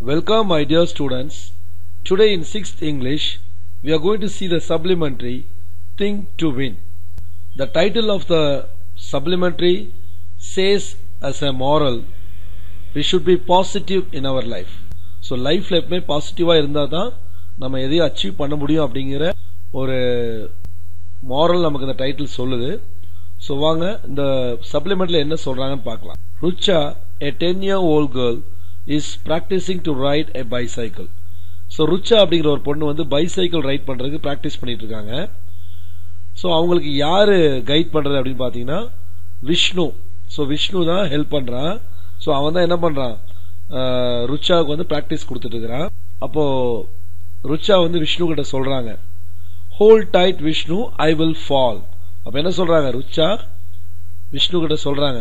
Welcome my dear students. Today in 6th English we are going to see the supplementary Think to Win. The title of the supplementary says as a moral we should be positive in our life. So life எப்பவுமே பாசிட்டிவா இருந்தாதான் நம்ம எதையும் achieve பண்ண முடியும் அப்படிங்கிற ஒரு moral நமக்கு இந்த டைட்டில் சொல்லுது. So வாங்க இந்த supplementary என்ன சொல்றாங்கன்னு பார்க்கலாம். Rucha, a 10-year-old girl is practicing to ride a bicycle. So Rucha அப்படிங்கிற ஒரு பொண்ணு வந்து பைசைக்கிள் ரைட் பண்றதுக்கு பிராக்டிஸ் பண்ணிட்டு இருக்காங்க. சோ அவங்களுக்கு யாரு கைட் பண்றது அப்படின்னு பாத்தீங்கன்னா விஷ்ணு. சோ விஷ்ணு தான் ஹெல்ப் பண்றான். சோ அவன் தான் என்ன பண்றான், ருச்சாவுக்கு வந்து பிராக்டிஸ் கொடுத்துட்டு இருக்கிறான். அப்போ ருச்சா வந்து விஷ்ணு கிட்ட சொல்றாங்க, hold tight Vishnu, I will fall. அப்ப என்ன சொல்றாங்க, ருச்சா விஷ்ணு கிட்ட சொல்றாங்க,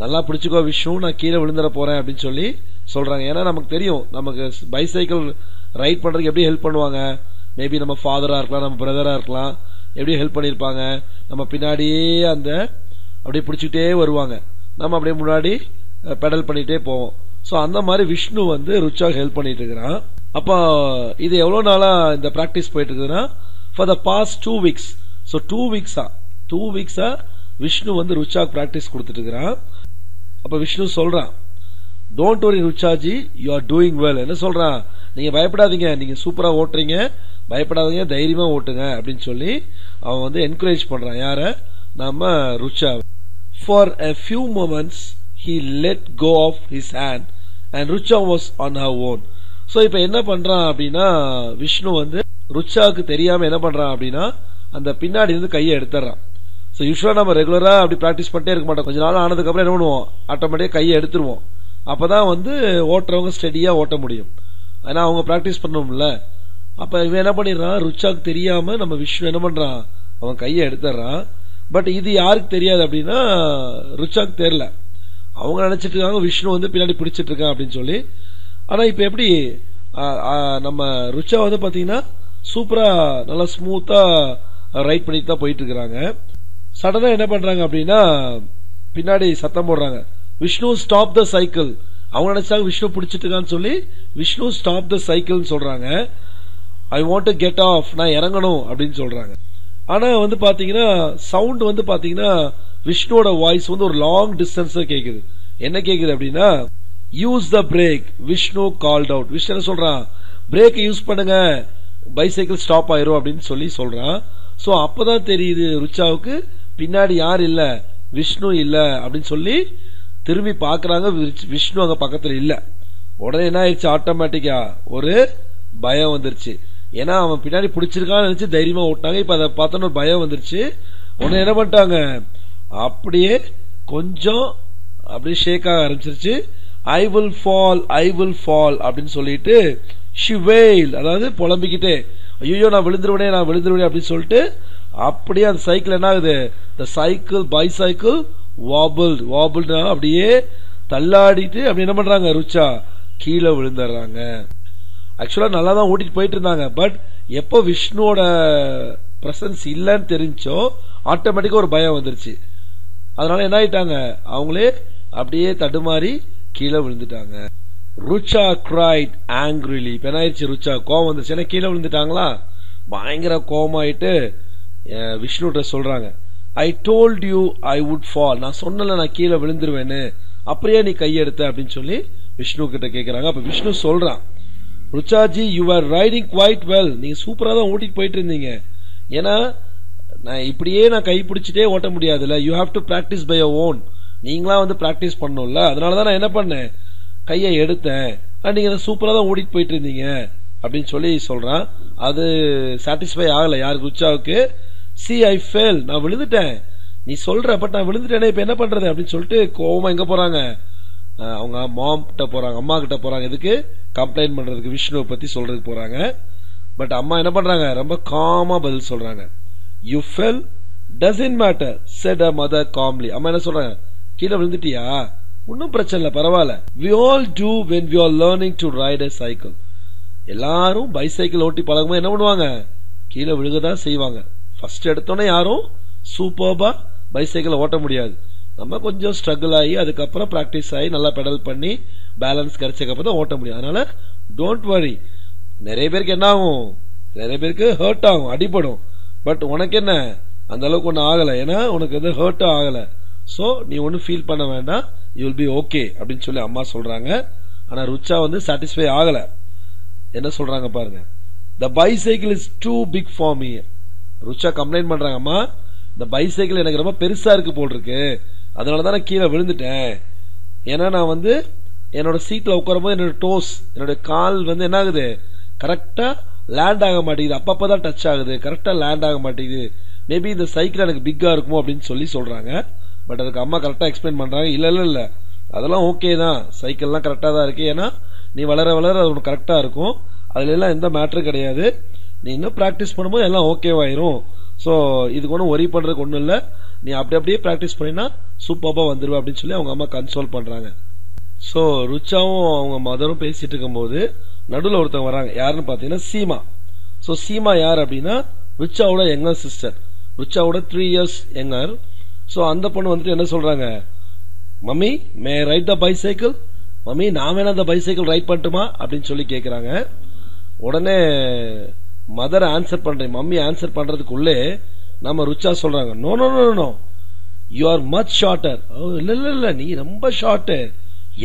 நல்லா பிடிச்சுக்கோ விஷ்ணு, நான் கீழே விழுந்துட போறேன் அப்படின்னு சொல்லி சொல்றாங்க. ஏன்னா நமக்கு தெரியும், நமக்கு பைசைக்கிள் ரைட் பண்றதுக்கு எப்படி ஹெல்ப் பண்ணுவாங்க, மேபி நம்ம ஃபாதரா இருக்கலாம், நம்ம பிரதரா இருக்கலாம், எப்படி ஹெல்ப் பண்ணிருப்பாங்க, நம்ம பின்னாடியே அந்த அப்படியே பிடிச்சிட்டே வருவாங்க, நம்ம அப்படியே முன்னாடி பெடல் பண்ணிட்டே போவோம். சோ அந்த மாதிரி விஷ்ணு வந்து ருச்சாக்கு ஹெல்ப் பண்ணிட்டு இருக்கிறான். அப்ப இது எவ்வளவு நாளா இந்த பிராக்டிஸ் போயிட்டு இருக்குதுன்னா for the past 2 weeks. So 2 weeks Vishnu வந்து ருச்சாக்கு பிராக்டிஸ் கொடுத்துட்டு இருக்கிறான். அப்ப விஷ்ணு சொல்றான், don't worry Ruchaji, you are doing well. என்ன சொல்றான், நீங்க பயப்படாதீங்க, நீங்க சூப்பரா ஓட்டுறீங்க, பயப்படாதீங்க, தைரியமா ஓட்டுங்க அப்படின்னு சொல்லி அவன் வந்து என்கரேஜ் பண்றான். யார, நம்ம Rucha. For a few moments he let go of his hand and Rucha was on her own. So இப்ப என்ன பண்றான் அப்படின்னா விஷ்ணு வந்து ருச்சாவுக்கு தெரியாம என்ன பண்றான் அப்படின்னா அந்த பின்னாடி இருந்து கையை எடுத்துறான். சோ யூசுவலா நம்ம ரெகுலரா அப்படி பிராக்டிஸ் பண்ணிட்டே இருக்க மாட்டோம், கொஞ்ச நாள் ஆனதுக்கு அப்புறம் என்ன பண்ணுவோம், ஆட்டோமேட்டிக்கா கையை எடுத்துருவோம். அப்பதான் வந்து ஓட்டுறவங்க ஸ்டெடியா ஓட்ட முடியும், ஏன்னா அவங்க பிராக்டிஸ் பண்ணணும்ல. அப்ப இவன் என்ன பண்ணிடுறான், ருச்சாக்கு தெரியாம நம்ம விஷ்ணு என்ன பண்றான், அவன் கையை எடுத்துறான். பட் இது யாருக்கு தெரியாது அப்படின்னா ருச்சாக்கு தெரியல. அவங்க நினைச்சிட்டு இருக்காங்க விஷ்ணு வந்து பின்னாடி பிடிச்சிட்டு இருக்கான் அப்படின்னு சொல்லி. ஆனா இப்ப எப்படி நம்ம ருச்சா வந்து பாத்தீங்கன்னா சூப்பரா நல்லா ஸ்மூத்தா ரைட் பண்ணிட்டு தான் போயிட்டு இருக்காங்க. சடனா என்ன பண்றாங்க அப்படின்னா பின்னாடி சத்தம் போடுறாங்க, விஷ்ணு ஸ்டாப் த சைக்கிள். அவங்க நினைச்சாங்க விஷ்ணு பிடிச்சிட்டு இருக்கான்னு சொல்லி விஷ்ணு ஸ்டாப் த சைக்கிள் சொல்றாங்க. I want to get off, நான் இறங்கணும் அப்படின்னு சொல்றாங்க. ஆனா வந்து பாத்தீங்கன்னா சவுண்ட் வந்து பாத்தீங்கன்னா விஷ்ணுவோட வாய்ஸ் வந்து ஒரு லாங் டிஸ்டன்ஸ் கேக்குது. என்ன கேக்குது அப்படின்னா, use the break, Vishnu called out. Vishnu என்ன சொல்றான், பிரேக் யூஸ் பண்ணுங்க, பைசைக்கிள் ஸ்டாப் ஆயிரும் அப்படின்னு சொல்லி சொல்றான். சோ அப்பதான் தெரியுது ருச்சாவுக்கு பின்னாடி யார் இல்ல, விஷ்ணு இல்ல அப்படின்னு சொல்லி திரும்பி பாக்குறாங்க. விஷ்ணு அங்க பக்கத்துல இல்ல. உடனே என்ன ஆயிடுச்சு, ஆட்டோமேட்டிக்கா ஒரு பயம் வந்துருச்சு. ஏன்னா அவன் பின்னாடி பிடிச்சிருக்கான்னு நினைச்சு தைரியமா ஓட்டினாங்க. இப்ப அதை பார்த்தோன்னு ஒரு பயம் வந்துருச்சு. உடனே என்ன பண்ணிட்டாங்க, அப்படியே கொஞ்சம் அப்படியே ஷேக் ஆக ஆரம்பிச்சிருச்சு. ஐ will fall, I will fall அப்படின்னு சொல்லிட்டு she wailed, அதாவது புலம்பிக்கிட்டே, ஐயோ நான் விழுந்துருவேனே, நான் விழுந்துருவேனே அப்படின்னு சொல்லிட்டு அப்படியே அந்த சைக்கிள் என்ன ஆகுது, the cycle bicycle wobbled அப்படியே தள்ளாடிட்டு அப்படி என்ன பண்றாங்க, ருச்சா கீழே விழுந்துடுறாங்க. ஆக்சுவலா நல்லா தான் ஓட்டிட்டு போயிட்டு இருந்தாங்க. பட் எப்போ விஷ்ணுவோட பிரசன்ஸ் இல்லன்னு தெரிஞ்சோ ஆட்டோமேட்டிக்கா ஒரு பயம் வந்துருச்சு. அதனால என்ன ஆயிட்டாங்க, அவங்களே அப்படியே தடுமாறி கீழே விழுந்துட்டாங்க. Rucha cried angrily. இப்ப என்ன ஆயிடுச்சு, ருச்சா கோவம் வந்துருச்சு, ஏன்னா கீழே விழுந்துட்டாங்களா, பயங்கர கோவமாயிட்டு விஷ்ணுட்ட சொல்றாங்க, I told you I would fall, நான் சொன்னல நான் கீழே விழுந்துருவேன்னு, அப்படியே நீ கையெடுத்த அப்படின்னு சொல்லி விஷ்ணு கிட்ட கேக்குறாங்க. அப்ப விஷ்ணு சொல்றான், Ruchaji you are riding quite well, நீங்க சூப்பரா தான் ஓட்டிட்டு போயிட்டு இருந்தீங்க. ஏன்னா நான் இப்படியே நான் கை பிடிச்சிட்டே ஓட்ட முடியாதுல்ல, you have to practice by your own, நீங்களா வந்து பிராக்டிஸ் பண்ணணும்ல, அதனாலதான் நான் என்ன பண்ணேன், கையை எடுத்தேன், நீங்க சூப்பரா தான் ஓடிட்டு போயிட்டு இருந்தீங்க அப்படின்னு சொல்லி சொல்றான். அது சாட்டிஸ்ஃபை ஆகல யாருக்கு, ருச்சாவுக்கு. சி ஐ ஃபெல், நான் விழுந்துட்டேன், நீ சொல்ற பட் நான் விழுந்துட்டேனே, இப்ப என்ன பண்றது அப்படின்னு சொல்லிட்டு கோவமா எங்க போறாங்க, அவங்க மாம் கிட்ட போறாங்க, அம்மா கிட்ட போறாங்க. எதுக்கு, கம்ப்ளைண்ட் பண்றதுக்கு, விஷ்ணுவை பத்தி சொல்றதுக்கு போறாங்க. பட் அம்மா என்ன பண்றாங்க, ரொம்ப காமா பதில் சொல்றாங்க. You fell, doesn't matter, said a mother calmly. அம்மா என்ன சொல்றாங்க, கீழே விழுந்துட்டியா, ஒன்னும் பிரச்சனை இல்ல, பரவாயில்ல. we all do when we are learning to ride a cycle. எல்லாரும் பைசைக்கிள் ஓட்டி பழகும்போது என்ன பண்ணுவாங்க, கீழே விழுகதான் செய்வாங்க. ஃபர்ஸ்ட் எடுத்தோன்னே யாரும் சூப்பர்பா பைசைக்கிள் ஓட்ட முடியாது. நம்ம கொஞ்சம் ஸ்ட்ரகிள் ஆகி அதுக்கப்புறம் பிராக்டிஸ் ஆகி நல்லா பெடல் பண்ணி பேலன்ஸ் கிடைச்சதுக்கு அப்புறம் தான் ஓட்ட முடியும். அதனால டோன்ட் வரி. நிறைய பேருக்கு என்ன ஆகும், நிறைய பேருக்கு ஹர்ட் ஆகும், அடிபடும். பட் உனக்கு என்ன அந்த அளவுக்கு ஒன்னும் ஆகல, ஏன்னா உனக்கு எது ஹர்ட் ஆகல. சோ நீ ஒன்னும் ஃபீல் பண்ண வேண்டாம், யூ வில் பி ஓகே அப்படின்னு சொல்லி அம்மா சொல்றாங்க. ஆனா ருச்சா வந்து சாட்டிஸ்ஃபை ஆகல. என்ன சொல்றாங்க பாருங்க, the bicycle is too big for me. Rucha complaint பண்றாங்க, அம்மா இந்த பைசைக்கிள் எனக்கு ரொம்ப பெருசா இருக்கு போல் இருக்கு, அதனாலதான் நான் கீழே விழுந்துட்டேன். ஏன்னா நான் வந்து என்னோட சீட்ல உட்காரும்போது என்னோட டோஸ், என்னோட கால் வந்து என்ன ஆகுது, கரெக்டா லேண்ட் ஆக மாட்டேங்குது, அப்பப்பதான் டச் ஆகுது, கரெக்டா லேண்ட் ஆக மாட்டேங்குது. மேபி இந்த சைக்கிள் எனக்கு பிக்கா இருக்குமோ அப்படின்னு சொல்லி சொல்றாங்க. பட் அதுக்கு அம்மா கரெக்டா எக்ஸ்பிளைன் பண்றாங்க, இல்ல இல்ல இல்ல அதெல்லாம் ஓகே தான், சைக்கிள்லாம் கரெக்டா தான் இருக்கு, ஏன்னா நீ வளர வளர அது உனக்கு கரெக்டா இருக்கும், அதுல எல்லாம் எந்த மேட்டரும் கிடையாது, நீ இன்னும் பிராக்டிஸ் பண்ணும்போது எல்லாம் ஓகேவாயிரும். சோ இதுக்கு ஒன்றும் ஒரி பண்றதுக்கு ஒன்றும் இல்ல, நீ அப்படியே பிராக்டிஸ் பண்ணினா சூப்பரா வந்துருவா அப்படின்னு சொல்லி அவங்க அம்மா கன்சோல் பண்றாங்க. சோ ருச்சாவும் அவங்க மதரும் பேசிட்டு இருக்கும் போது நடுவில் ஒருத்தவங்க வராங்க. யாருன்னு பாத்தீங்கன்னா சீமா. சோ சீமா யார் அப்படின்னா ருச்சாவோட யங்கர் சிஸ்டர், ருச்சாவோட 3 years யங்கர். சோ அந்த பொண்ணு வந்துட்டு என்ன சொல்றாங்க, mummy may ride the bicycle, mummy நான் வேணா அந்த பைசைக்கிள் ரைட் பண்ணட்டுமா அப்படின்னு சொல்லி கேக்குறாங்க. உடனே மதர் ஆன்சர் பண்றேன், மம்மி ஆன்சர் பண்றதுக்குள்ளே நம்ம ருச்சா சொல்றாங்க, no no no no you are much shorter. இல்ல இல்ல இல்ல நீ ரொம்ப ஷார்ட்,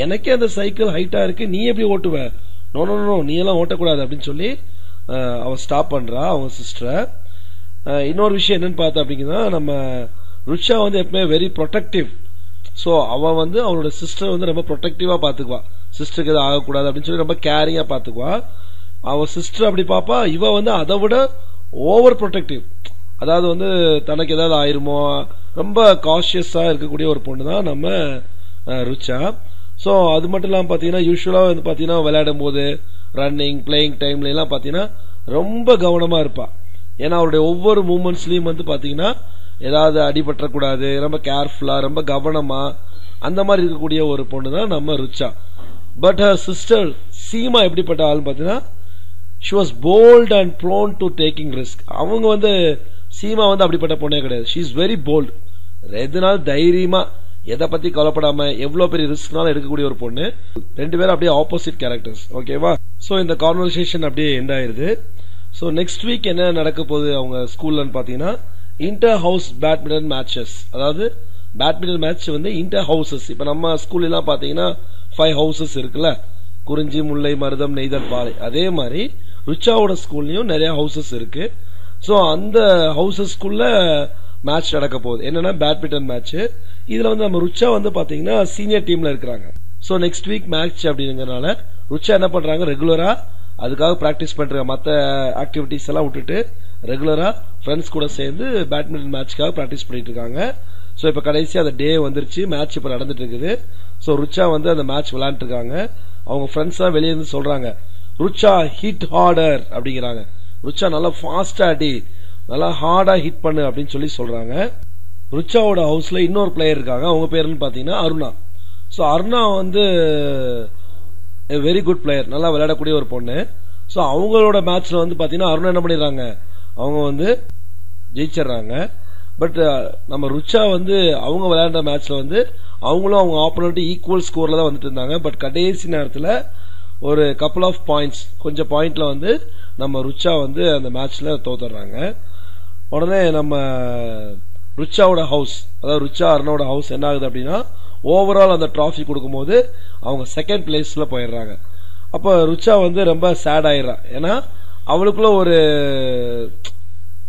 எனக்கே அந்த சைக்கிள் ஹைட்டா இருக்கு, நீ எப்படி ஓட்டுவ, நோ நோ நோ நீ எல்லாம் ஓட்டக்கூடாது அப்படின்னு சொல்லி அவ ஸ்டாப் பண்றா அவங்க சிஸ்டரை. இன்னொரு விஷயம் என்னன்னு பார்த்தா அப்படிங்கன்னா, நம்ம ருச்சா வந்து எப்பவுமே வெரி ப்ரொடெக்டிவ். சோ அவ வந்து அவளோட சிஸ்டர் வந்து ரொம்ப ப்ரொடெக்டிவா பாத்துக்குவா, சிஸ்டருக்கு எதுவும் ஆகக்கூடாது அப்படின்னு சொல்லி ரொம்ப கேரிங்கா பாத்துக்குவா. அவ சிஸ்டர் அப்படி பாப்பா, இவ வந்து அதை விட ஓவர் ப்ரொடெக்டிவ், அதாவது வந்து தனக்கு ஏதாவது ஆயிருமோ ரொம்ப காஷியஸா இருக்கக்கூடிய ஒரு பொண்ணு தான் நம்ம ருச்சா. சோ அது மட்டும் இல்லாம பாத்தீங்கன்னா யூஸ்வலா வந்து பாத்தீங்கன்னா விளையாடும் போது ரன்னிங் பிளேயிங் டைம்ல எல்லாம் பாத்தீங்கன்னா ரொம்ப கவனமா இருப்பா. ஏன்னா அவருடைய ஒவ்வொரு மூமெண்ட்ஸ்லயும் வந்து பாத்தீங்கன்னா ஏதாவது அடிபற்றக்கூடாது, ரொம்ப கேர்ஃபுல்லா ரொம்ப கவனமா அந்த மாதிரி இருக்கக்கூடிய ஒரு பொண்ணு தான் நம்ம Rucha. But her sister Seema எப்படிப்பட்ட ஆள் பாத்தீங்கன்னா, she was bold and prone to taking risk. அவங்க வந்து சீமா வந்து அப்படிப்பட்ட பொண்ணே கிடையாது, she is very bold. எதுனாலும் தைரியமா எதை பத்தி கவலைப்படாம எவ்வளவு பெரிய ரிஸ்க்னாலும் எடுக்கக்கூடிய ஒரு பொண்ணு. ரெண்டு பேரும் அப்படியே ஆப்போசிட் கேரக்டர்ஸ். ஓகேவா? சோ இந்த கான்வர்சேஷன் அப்படியே எண்ட் ஆயிருது. சோ நெக்ஸ்ட் வீக் என்ன நடக்க போகுது அவங்க ஸ்கூல்லன்னு பாத்தீங்கன்னா, இன்டர் ஹவுஸ் பேட்மிண்டன் மேட்சஸ். அதாவது பேட்மிண்டன் மேட்ச் வந்து இன்டர் ஹவுசஸ். இப்ப நம்ம ஸ்கூல்ல எல்லாம் பாத்தீங்கன்னா 5 houses இருக்குல்ல, குறிஞ்சி முல்லை மருதம் நெய்தல் பாலை, அதே மாதிரி ருச்சாவோட ஸ்கூல்லயும் நிறைய ஹவுசஸ் இருக்கு. சோ அந்த ஹவுசஸ்குள்ள மேட்ச் நடக்க போகுது. என்னன்னா பேட்மிண்டன் மேட்ச். இதுல வந்து நம்ம ருச்சா வந்து பாத்தீங்கன்னா சீனியர் டீம்ல இருக்கிறாங்க. சோ நெக்ஸ்ட் வீக் மேட்ச் அப்படிங்கறதுனால ருச்சா என்ன பண்றாங்க, ரெகுலரா அதுக்காக பிராக்டிஸ் பண்ற மத்த ஆக்டிவிட்டிஸ் எல்லாம் விட்டுட்டு ரெகுலரா ஃப்ரெண்ட்ஸ் கூட சேர்ந்து பேட்மிண்டன் மேட்ச்க்காக பிராக்டிஸ் பண்ணிட்டு இருக்காங்க. சோ இப்ப கடைசி அந்த டே வந்துருச்சு, மேட்ச் இப்ப நடந்துட்டு இருக்குது. சோ ருச்சா வந்து அந்த மேட்ச் விளையாண்டு இருக்காங்க. அவங்க ஃப்ரெண்ட்ஸ் தான் வெளியே இருந்து சொல்றாங்க, ருச்சா ஹிட் ஹார்டர் அப்படிங்கிறாங்க, ருச்சா நல்லா ஃபாஸ்டா அடி, நல்லா ஹார்டா ஹிட் பண்ணு அப்படின்னு சொல்லி சொல்றாங்க. ருச்சாவோட ஹவுஸ்ல இன்னொரு பிளேயர் இருக்காங்க, அவங்க பேருன்னு பாத்தீங்கன்னா அருணா. சோ அருணா வந்து வெரி குட் பிளேயர், நல்லா விளையாடக்கூடிய ஒரு பொண்ணு. சோ அவங்களோட மேட்ச்ல வந்து பாத்தீங்கன்னா அருணா என்ன பண்ணிடுறாங்க, அவங்க வந்து ஜெயிச்சிடறாங்க. பட் நம்ம ருச்சா வந்து அவங்க விளையாண்ட மேட்ச்ல வந்து அவங்களும் அவங்க ஆப்போனன்ட் ஈக்குவல் ஸ்கோர்ல தான் வந்துட்டு இருந்தாங்க. பட் கடைசி நேரத்துல ஒரு கப்புள் ஆஃப் பாயிண்ட்ஸ், கொஞ்சம் பாயிண்ட்ல வந்து நம்ம ருச்சா வந்து அந்த மேட்ச்ல தோத்துறாங்க. உடனே நம்ம ருச்சாவோட ஹவுஸ், அதாவது ருச்சா அருணோட ஹவுஸ் என்ன ஆகுது அப்படின்னா, ஓவரால் அந்த டிராஃபி கொடுக்கும்போது அவங்க செகண்ட் பிளேஸ்ல போயிடுறாங்க. அப்ப ருச்சா வந்து ரொம்ப சேட் ஆயிடுறா. ஏன்னா அவளுக்குள்ள ஒரு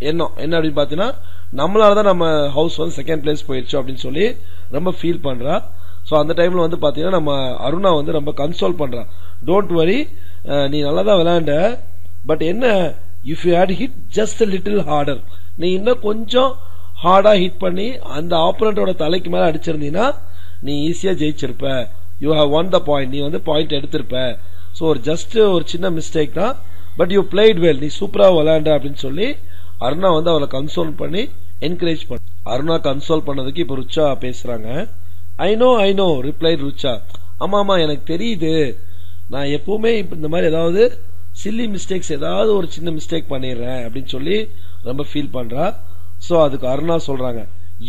எண்ணம் என்ன அப்படின்னு பாத்தீங்கன்னா, நம்மளாலதான் நம்ம ஹவுஸ் வந்து செகண்ட் பிளேஸ் போயிடுச்சு அப்படின்னு சொல்லி ரொம்ப ஃபீல் பண்றா. சோ அந்த டைம்ல வந்து பாத்தீங்கன்னா நம்ம அருணா வந்து ரொம்ப கன்சோல் பண்றா, டோன்ட் வரி நீ நல்லா தான் விளையாண்ட, பட் என்ன if you had hit just little harder, நீ இன்னும் கொஞ்சம் ஹார்டா ஹிட் பண்ணி அந்த ஆப்போனண்டோட தலைக்கு மேல அடிச்சிருந்தீங்கன்னா நீ ஈஸியா ஜெயிச்சிருப்ப, you have won the point, நீ வந்து பாயிண்ட் எடுத்திருப்ப. சோ ஒரு ஜஸ்ட் ஒரு சின்ன மிஸ்டேக் தான், பட் யூ பிளேட் வெல், நீ சூப்பரா விளையாண்ட அப்படின்னு சொல்லி அருணா வந்து அவளை கன்சோல் பண்ணி என்கரேஜ் பண்ண. அருணா கன்சோல் பண்ணதுக்கு இப்ப ருச்சா பேசுறாங்க. ஐ நோ ரிப்ளை ருச்சா, ஆமா எனக்கு தெரியுது, நான் எப்பவுமே இந்த மாதிரி ஏதாவது சில்லி மிஸ்டேக்ஸ், ஏதாவது ஒரு சின்ன மிஸ்டேக் பண்ணிடுறேன் அப்படின்னு சொல்லி ரொம்ப ஃபீல் பண்றா. சோ அதுக்கு அருணா சொல்றாங்க,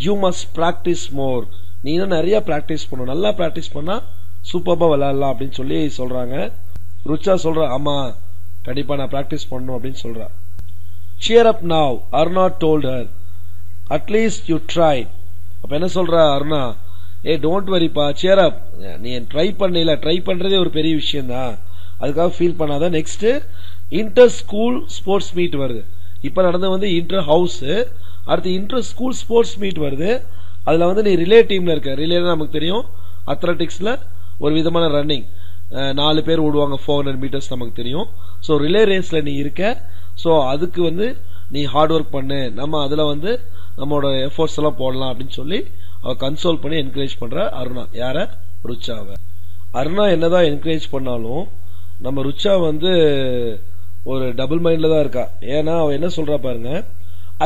யூ மஸ்ட் பிராக்டிஸ் மோர், நீ இன்னும் நிறைய பிராக்டிஸ் பண்ணணும், நல்லா பிராக்டிஸ் பண்ணா சூப்பரா விளையாடலாம் அப்படின்னு சொல்லி சொல்றாங்க. ருச்சா சொல்றா, ஆமா கண்டிப்பா நான் பிராக்டிஸ் பண்ணணும் அப்படின்னு சொல்றா. Cheer up now, Aruna told her. At least you tried. அப்ப என்ன சொல்றா அருணா, டோன்ட் வரிப்பா, cheer up, நீ ட்ரை பண்ணல, ட்ரை பண்றதே ஒரு பெரிய விஷயம் தான், அதுக்காக ஃபீல் பண்ணாத. Next inter school sports meet வருது. இப்ப நடந்து இன்டர் ஹவுஸ், அடுத்து இன்டர் ஸ்கூல் ஸ்போர்ட்ஸ் மீட் வருது. அதுல நீ ரிலே டீம்ல இருக்க. ரிலே நமக்கு தெரியும், அத்லெட்டிக்ஸ்ல ஒரு விதமான ரன்னிங், 4 பேர் ஓடுவாங்க 400 மீட்டர்ஸ் நமக்கு தெரியும். சோ ரிலே ரேஸ்ல நீ இருக்க. சோ அதுக்கு நீ ஹார்ட் ஒர்க் பண்ணு, நம்ம அதுல நம்மளோட எஃபோர்ட்ஸ் எல்லாம் போடலாம் அப்படின்னு சொல்லி அவ கன்சோல் பண்ணி என்கரேஜ் பண்ற அருணா. யார? ருச்சாவை. அருணா என்னதான் என்கரேஜ் பண்ணாலும் நம்ம ருச்சா ஒரு டபுள் மைண்ட்ல தான் இருக்கா. ஏன்னா அவ என்ன சொல்றா பாருங்க,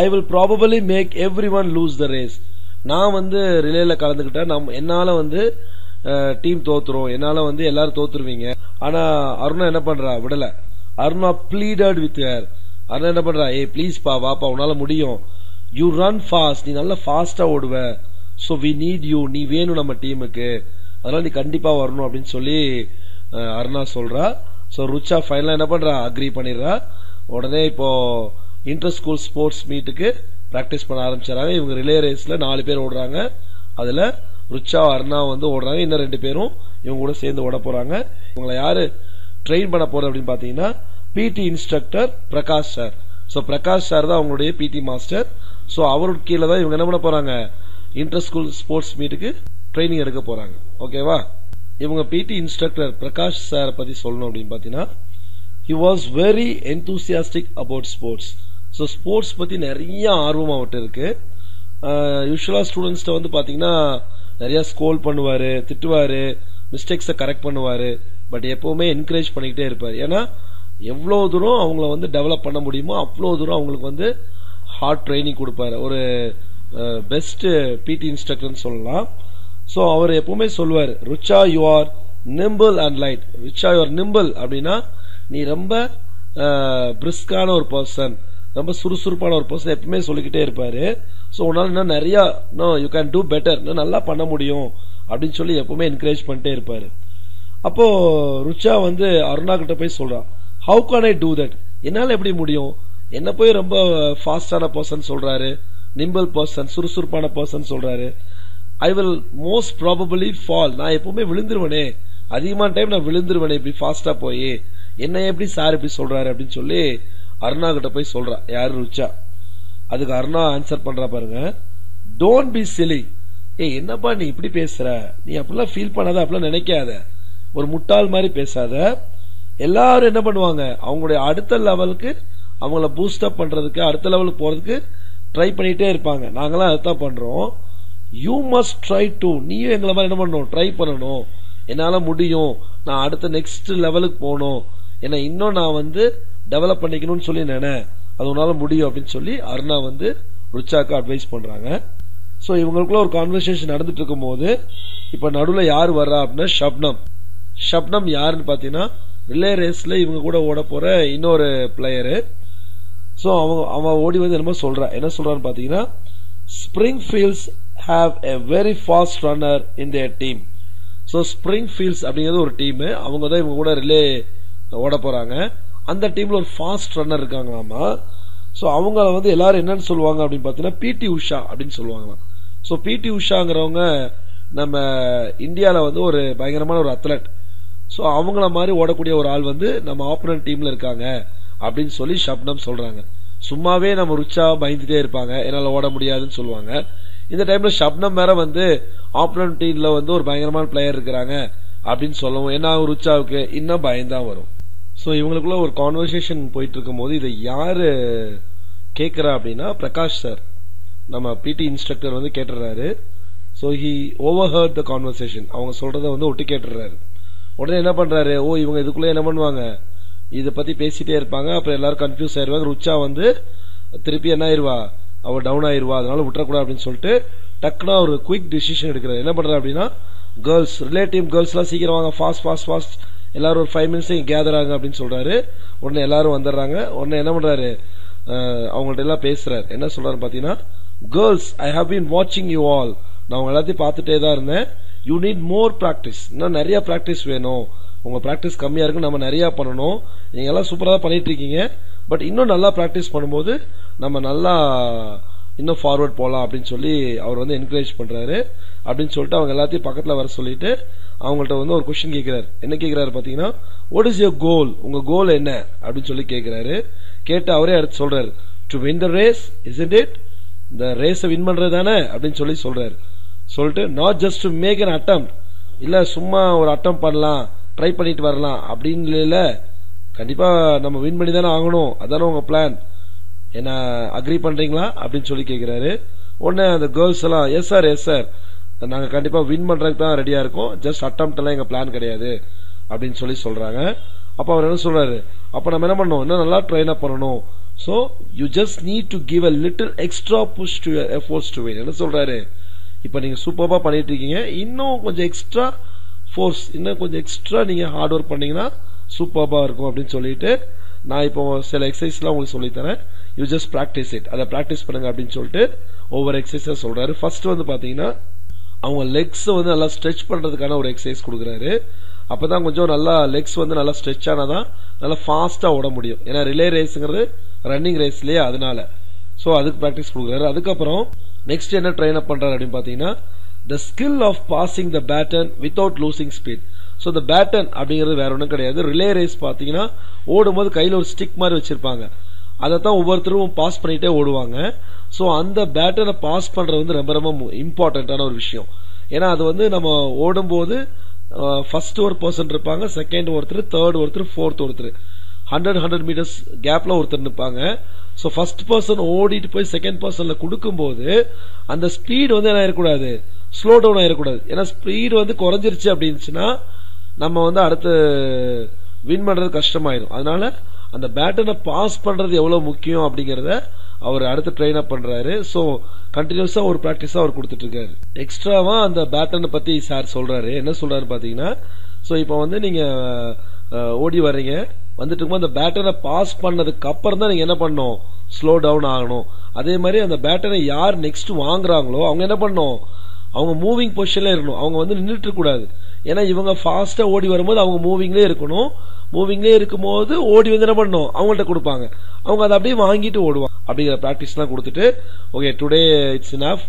I will probably make everyone lose the race. நான் ரிலேல கலந்துகிட்டா என்னால டீம் தோத்துரும், என்னால எல்லாரும் தோத்துருவீங்க. ஆனா அருணா என்ன பண்றா, விடல. Aruna pleaded with her. Aruna என்ன பண்றா, ப்ளீஸ் பா, வாப்பா, உன்னால முடியும், யூ ரன் ஃபாஸ்ட், நீ நல்லா ஃபாஸ்டா ஓடுவ, சோ வி நீட் யூ, நீ வேணும் நம்ம டீமுக்கு, அதனால நீ கண்டிப்பா வரணும் அப்படின்னு சொல்லி அருணா சொல்றா. சோ ருச்சா ஃபைனலா என்ன பண்றா, அக்ரி பண்ணிடுறா. உடனே இப்போ இன்டர் ஸ்கூல் ஸ்போர்ட்ஸ் மீட்டுக்கு பிராக்டிஸ் பண்ண ஆரம்பிச்சாங்க. இவங்க ரிலே ரேஸ்ல 4 பேர் ஓடுறாங்க. அதுல ருச்சா அருணா ஓடுறாங்க. இன்னும் 2 பேரும் இவங்க கூட சேர்ந்து ஓட போறாங்க. இவங்களை யாரு ட்ரெயின் பண்ண போறது அப்படின்னு பாத்தீங்கன்னா பிடி instructor Prakash sir. So Prakash sir தான் அவங்களுடைய பிடி மாஸ்டர். சோ அவருக்கு கீழே தான் இவங்க என்ன பண்ண போறாங்க, இன்டர் ஸ்கூல் ஸ்போர்ட்ஸ் மீட்டுக்கு ட்ரைனிங் எடுக்க போறாங்க. ஓகேவா? இவங்க பிடி இன்ஸ்ட்ரக்டர் பிரகாஷ் சார் பத்தி சொல்லணும் அப்படின்னு பாத்தீங்கன்னா, he was very enthusiastic about sports. So sports பத்தி நிறைய ஆர்வம் அவர்கிட்ட இருக்கு. யூசுவலா ஸ்டூடெண்ட்ஸ்ட பாத்தீங்கன்னா நிறைய ஸ்கோல் பண்ணுவாரு, திட்டுவாரு, மிஸ்டேக்ஸ கரெக்ட் பண்ணுவாரு. பட் எப்பவுமே என்கரேஜ் பண்ணிக்கிட்டே இருப்பாரு. ஏன்னா எவ்வளவு தூரம் அவங்கள டெவலப் பண்ண முடியுமோ அவ்வளவு தூரம் அவங்களுக்கு ஹார்ட் ட்ரைனிங் கொடுப்பாரு. ஒரு பெஸ்ட் பிடி இன்ஸ்ட்ரக்டர்னு சொல்லலாம். சோ அவர் எப்பவுமே சொல்லுவாரு, Rucha you are nimble and light. Rucha you are nimble அப்படின்னா நீ ரொம்ப பிரிஸ்கான ஒரு பர்சன், ரொம்ப சுறுசுறுப்பான ஒரு பர்சன் எப்பவுமே சொல்லிக்கிட்டே இருப்பாரு. சோ உன்னால இன்னும் நிறைய யூ கேன் டூ பெட்டர், இன்னும் நல்லா பண்ண முடியும் அப்படின்னு சொல்லி எப்பவுமே என்கரேஜ் பண்ணிட்டே இருப்பாரு. அப்போ ருச்சா அருணா கிட்ட போய் சொல்றான், how can I do that, என்னால எப்படி முடியும், என்ன போய் ரொம்ப ஃபாஸ்டான பர்சன் சொல்றாரு, நிம்பிள் பர்சன், சுறுசுறுப்பான பர்சன் சொல்றாரு, I will most probably fall, நான் எப்பவுமே விழுந்துருவனே, அதிகமான டைம் நான் விழுந்துருவனே இப்படி ஃபாஸ்டா போய், என்ன எப்படி சார் இப்படி சொல்றாரு அப்படின்னு சொல்லி அருணா கிட்ட போய் சொல்றா. யாரு? ருச்சா. அதுக்கு அருணா ஆன்சர் பண்றா பாருங்க, டோன்ட் பி சிலி. என்னப்பா நீ இப்படி பேசுற, நீ அப்படிலாம் ஃபீல் பண்ணாத, அப்படிலாம் நினைக்காத, ஒரு முட்டாள் மாதிரி பேசாத. எல்லாரும் என்ன பண்ணுவாங்க, அவங்களுடைய அடுத்த லெவலுக்கு அவங்கள பூஸ்ட் அப் பண்றதுக்கு, அடுத்த லெவலுக்கு போறதுக்கு ட்ரை பண்ணிட்டே இருப்பாங்க. நாங்களாம் அதான் பண்றோம். யூ மஸ்ட் ட்ரை டு, நீயும் எங்களை மாதிரி என்ன பண்ணணும், ட்ரை பண்ணணும். என்னால முடியும், நான் அடுத்த நெக்ஸ்ட் லெவலுக்கு போகணும், ஏன்னா இன்னும் நான் டெவலப் பண்ணிக்கணும்னு சொல்லி அது உன்னால முடியும் அப்படின்னு சொல்லி அருணா ருச்சாக்கு அட்வைஸ் பண்றாங்க. சோ இவங்களுக்குள்ள ஒரு கான்வர்சேஷன் நடந்துட்டு இருக்கும் போது இப்ப நடுவுல யார் வர்றா அப்படின்னா ஷப்னம். ஷப்னம் யாருன்னு பாத்தீங்கன்னா ரிலே ரேஸ்ல இவங்க கூட ஓட போற இன்னொரு பிளேயரு. சோ அவன் ஓடி என்னமோ சொல்றா. என்ன சொல்றான்னு பாத்தீங்கன்னா, ஸ்பிரிங்ஃபீல்ட்ஸ் have a very fast runner in their team. So Springfields அப்படிங்கிறது ஒரு டீம், அவங்க தான் இவங்க கூட ரிலே ஓட போறாங்க. அந்த டீம்ல ஒரு ஃபாஸ்ட் ரன்னர் இருக்காங்களாமா. சோ அவங்க எல்லாரும் என்னன்னு சொல்லுவாங்க அப்படின்னு பாத்தீங்கன்னா பிடி உஷா அப்படின்னு சொல்லுவாங்களாம். சோ பிடி உஷாங்கிறவங்க நம்ம இந்தியால ஒரு பயங்கரமான ஒரு அத்லட். சோ அவங்கள மாதிரி ஓடக்கூடிய ஒரு ஆள் நம்ம ஆப்போனன்ட் டீம்ல இருக்காங்க அப்படின்னு சொல்லி ஷப்னம் சொல்றாங்க. சும்மாவே நம்ம ருச்சா பயந்துட்டே இருப்பாங்க, என்னால ஓட முடியாதுன்னு சொல்லுவாங்க. இந்த டைம்ல ஷப்னம் வேற ஆப்போனன்ட் டீம்ல ஒரு பயங்கரமான பிளேயர் இருக்கிறாங்க அப்படின்னு சொல்லவும் என்ன ருச்சாவுக்கு இன்னும் பயம்தான் வரும். சோ இவங்களுக்குள்ள ஒரு கான்வர்சேஷன் போயிட்டு இருக்கும் போது இதை யாரு கேக்குறா அப்படின்னா பிரகாஷ் சார், நம்ம பிடி இன்ஸ்ட்ரக்டர் கேட்டுறாரு. So he overheard the conversation, அவங்க சொல்றத ஒட்டி கேட்டுறாரு. உடனே என்ன பண்றாரு, இவங்க இதுக்குள்ள என்ன பண்ணுவாங்க, இத பத்தி பேசிட்டே இருப்பாங்க, அப்புறம் எல்லாரும் கன்ஃபியூஸ் ஆயிருவாங்க. ருச்சா திருப்பி என்ன ஆயிருவா, அவ டவுன் ஆயிருவா, அதனால விட்டுறக்கூடாது அப்படின்னு சொல்லிட்டு டக்குனா ஒரு குயிக் டிசிஷன் எடுக்கிறாரு. என்ன பண்றாரு அப்படின்னா, கேர்ள்ஸ் ரிலேட்டிவ் கேர்ள்ஸ் எல்லாம் சீக்கிரம் வாங்க, ஃபாஸ்ட் எல்லாரும் ஒரு 5 minutes கேதர் ஆகுங்க அப்படின்னு சொல்றாரு. உடனே எல்லாரும் வந்துடுறாங்க. உடனே என்ன பண்றாரு, அவங்கள்ட்ட எல்லாம் பேசுறாரு. என்ன சொல்றாரு பாத்தீங்கன்னா, கேர்ள்ஸ் ஐ ஹவ் பீன் வாட்சிங் யூ ஆல், நான் உங்க எல்லாத்தையும் பார்த்துட்டே தான் இருந்தேன். யூ நீட் மோர் பிராக்டிஸ், இன்னும் நிறைய பிராக்டிஸ் வேணும். உங்க பிராக்டிஸ் கம்மியா இருக்கு, நம்ம நிறைய பண்ணணும். நீங்க எல்லாம் சூப்பரா பண்ணிட்டு இருக்கீங்க, பட் இன்னும் நல்லா பிராக்டிஸ் பண்ணும்போது நம்ம நல்லா இன்னும் ஃபார்வர்ட் போலாம் அப்படின்னு சொல்லி அவர் வந்து என்கரேஜ் பண்றாரு. அப்படின்னு சொல்லிட்டு அவங்க எல்லாத்தையும் பக்கத்துல வர சொல்லிட்டு அவங்கள்ட்ட வந்து ஒரு கொஸ்டின் கேட்கிறாரு. என்ன கேட்கிறாரு பாத்தீங்கன்னா, வாட் இஸ் யுவர் கோல், உங்க கோல் என்ன அப்படின்னு சொல்லி கேட்கிறாரு. கேட்டு அவரே அடுத்து சொல்றாரு, to win the race isn't it, இந்த ரேஸை வின் பண்றது தானே அப்படின்னு சொல்லி சொல்றாரு. சொல்லிட்டு not just to make an attempt, இல்ல சும்மா ஒரு அட்டம் பண்ணலாம், ட்ரை பண்ணிட்டு வரலாம் அப்படின்னு இல்ல, கண்டிப்பா நம்ம வின் பண்ணி தானே ஆகணும், அதானே உங்க பிளான், என்ன அக்ரி பண்றீங்களா அப்படின்னு சொல்லி கேட்கிறாரு. உடனே அந்த கேர்ள்ஸ் எல்லாம் எஸ் சார் எஸ் சார், நாங்க கண்டிப்பா வின் பண்றதுக்கு தான் ரெடியா இருக்கோம், ஜஸ்ட் அட்டெம்ப்ட் எல்லாம் எங்க பிளான் கிடையாது அப்படின்னு சொல்லி சொல்றாங்க. அப்ப அவர் என்ன சொல்றாரு, அப்ப நம்ம என்ன பண்ணணும், இன்னும் நல்லா ட்ரெயின் அப் பண்ணணும். So you just need to give a little extra push to your efforts to win. என்ன சொல்றாரு, இப்ப நீங்க சூப்பரா பண்ணிட்டு இருக்கீங்க, இன்னும் கொஞ்சம் எக்ஸ்ட்ரா ஃபோர்ஸ், இன்னும் கொஞ்சம் எக்ஸ்ட்ரா நீங்க ஹார்ட் ஒர்க் பண்ணீங்கன்னா சூப்பரா இருக்கும் அப்படின்னு சொல்லிட்டு, நான் இப்போ சில எக்ஸசைஸ் எல்லாம் உங்களுக்கு சொல்லி தரேன், யூ ஜஸ்ட் பிராக்டிஸ் இட், அதை பிராக்டிஸ் பண்ணுங்க அப்படின்னு சொல்லிட்டு ஒவ்வொரு எக்ஸசைஸா சொல்றாரு. ஃபர்ஸ்ட் வந்து பாத்தீங்கன்னா அவங்க லெக்ஸ் வந்து நல்லா ஸ்ட்ரெச் பண்றதுக்கான ஒரு எக்ஸசைஸ் கொடுக்குறாரு. அப்பதான் கொஞ்சம் நல்லா லெக்ஸ் வந்து நல்லா ஸ்ட்ரெச் ஆனாதான் நல்லா ஃபாஸ்டா ஓட முடியும். ஏன்னா ரிலே ரேஸ்ங்கிறது ரன்னிங் ரேஸ் இல்லையா, அதனால சோ அதுக்கு பிராக்டிஸ் கொடுக்குறாரு. அதுக்கப்புறம் நெக்ஸ்ட் என்ன ட்ரெயின் அப் பண்றாரு அப்படின்னு பாத்தீங்கன்னா, the skill of passing the baton without losing speed. So the baton அப்படிங்கிறது வேற ஒன்றும் கிடையாது. ரிலே ரேஸ் பாத்தீங்கன்னா ஓடும்போது கையில ஒரு ஸ்டிக் மாதிரி வச்சிருப்பாங்க, அதைத்தான் ஒவ்வொருத்தரும் பாஸ் பண்ணிட்டே ஓடுவாங்க. சோ அந்த பேட்டனை பாஸ் பண்றது வந்து ரொம்ப ரொம்ப இம்பார்ட்டன்டான ஒரு விஷயம். ஏன்னா அது வந்து நம்ம ஓடும்போது ஃபர்ஸ்ட் ஒரு பர்சன் இருப்பாங்க, செகண்ட் ஒருத்தர், தேர்ட் ஒருத்தர், ஃபோர்த் ஒருத்தர், 100 மீட்டர்ஸ் கேப்ல ஒருத்தர் நிற்பாங்க. சோ ஃபர்ஸ்ட் பர்சன் ஓடிட்டு போய் செகண்ட் பர்சன்ல கொடுக்கும்போது அந்த ஸ்பீட் வந்து என்ன ஆயிடக்கூடாது, ஸ்லோ டவுன் ஆயிடக்கூடாது. ஏன்னா ஸ்பீட் வந்து குறைஞ்சிருச்சு அப்படின்னுச்சுன்னா நம்ம வந்து அடுத்து வின் பண்றது கஷ்டமாயிடும். அதனால அந்த பேட்டனை பாஸ் பண்றது எவ்வளவு முக்கியம் அப்படிங்கறத அவர் அடுத்து ட்ரெயின் அப் பண்றாரு. சோ கண்டினியூஸா ஒரு பிராக்டிஸா அவர் கொடுத்துட்டு இருக்காரு. எக்ஸ்ட்ராவா அந்த பேட்டனை பத்தி சார் சொல்றாரு. என்ன சொல்றாரு பாத்தீங்கன்னா, சோ இப்ப வந்து நீங்க ஓடி வர்றீங்க, வந்துட்டு இருக்கும்போது அந்த பேட்டனை பாஸ் பண்ணதுக்கு அப்புறம் தான் நீங்க என்ன பண்ணணும், ஸ்லோ டவுன் ஆகணும். அதே மாதிரி அந்த பேட்டனை யார் நெக்ஸ்ட் வாங்குறாங்களோ அவங்க என்ன பண்ணணும், அவங்க மூவிங் பொசிஷன்ல இருக்கணும், அவங்க வந்து நின்றுட்டு இருக்க கூடாது. ஏன்னா இவங்க ஃபாஸ்டா ஓடி வரும்போது அவங்க மூவிங்லேயே இருக்கணும். மூவிங்லேயே இருக்கும்போது ஓடி வந்து என்ன பண்ணணும், அவங்கள்ட்ட கொடுப்பாங்க, அவங்க அதை அப்படியே வாங்கிட்டு ஓடுவாங்க. அப்படிங்கிற பிராக்டிஸ் எல்லாம் கொடுத்துட்டு, ஓகே டுடே இட்ஸ் இனஃப்,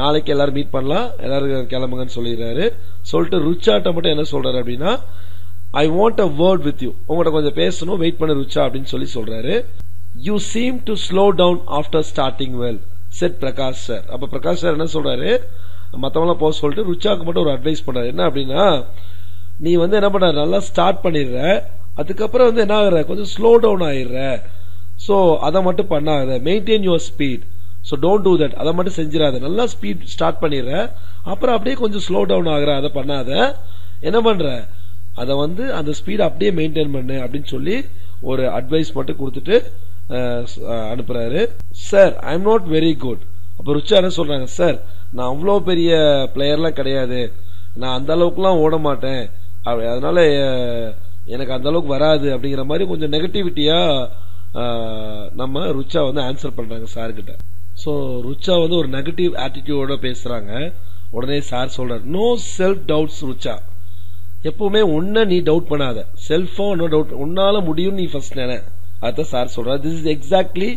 நாளைக்கு எல்லாரும் மீட் பண்ணலாம், எல்லாரும் கிளம்புங்கன்னு சொல்லிடுறாரு. சொல்லிட்டு ருச்சாட்ட மட்டும் என்ன சொல்றாரு அப்படின்னா, I want a word with you, உங்கள்கிட்ட கொஞ்சம் பேசணும், வெயிட் பண்ண ருச்சா அப்படின்னு சொல்லி சொல்றாரு. You seem to slow down after starting well said Prakash sir. அப்ப பிரகாஷ் சார் என்ன சொல்றாரு, மத்தவங்க போக சொல்லிட்டு ருச்சாக்கு மட்டும் ஒரு அட்வைஸ் பண்றாரு. என்ன அப்படின்னா, நீ வந்து என்ன பண்ற, நல்லா ஸ்டார்ட் பண்ணிடுற, அதுக்கப்புறம் வந்து என்ன ஆகுற, கொஞ்சம் ஸ்லோ டவுன் ஆயிடுற. சோ அதை மட்டும் பண்ணாத, maintain your speed. So don't do that, அதை மட்டும் செஞ்சிடாத. நல்லா ஸ்பீட் ஸ்டார்ட் பண்ணிடுற, அப்புறம் அப்படியே கொஞ்சம் ஸ்லோ டவுன் ஆகுற, அதை பண்ணாத. என்ன பண்ற, அதை வந்து அந்த ஸ்பீட் அப்படியே மெயின்டைன் பண்ணு அப்படின்னு சொல்லி ஒரு அட்வைஸ் மட்டும் கொடுத்துட்டு அனுப்புறாரு. Sir I am not very good. அப்ப ருச்சா என்ன சொல்றாங்க, சார் நான் அவ்வளோ பெரிய பிளேயர்லாம் கிடையாது, நான் அந்த அளவுக்குலாம் ஓட மாட்டேன், அதனால எனக்கு அந்த அளவுக்கு வராது அப்படிங்கிற மாதிரி கொஞ்சம் நெகட்டிவிட்டியா நம்ம ருச்சா வந்து ஆன்சர் பண்றாங்க சார் கிட்ட. சோ ருச்சா வந்து ஒரு நெகட்டிவ் ஆட்டிடியூடோட பேசுறாங்க. உடனே சார் சொல்றாரு, நோ செல்ஃப் டவுட்ஸ் ருச்சா, எப்பவுமே உன்ன நீ டவுட் பண்ணாத, செல்ஃபா டவுட், உன்னால முடியும் நீ ஃபர்ஸ்ட் நினை. அதான் சார் சொல்றாரு, this is exactly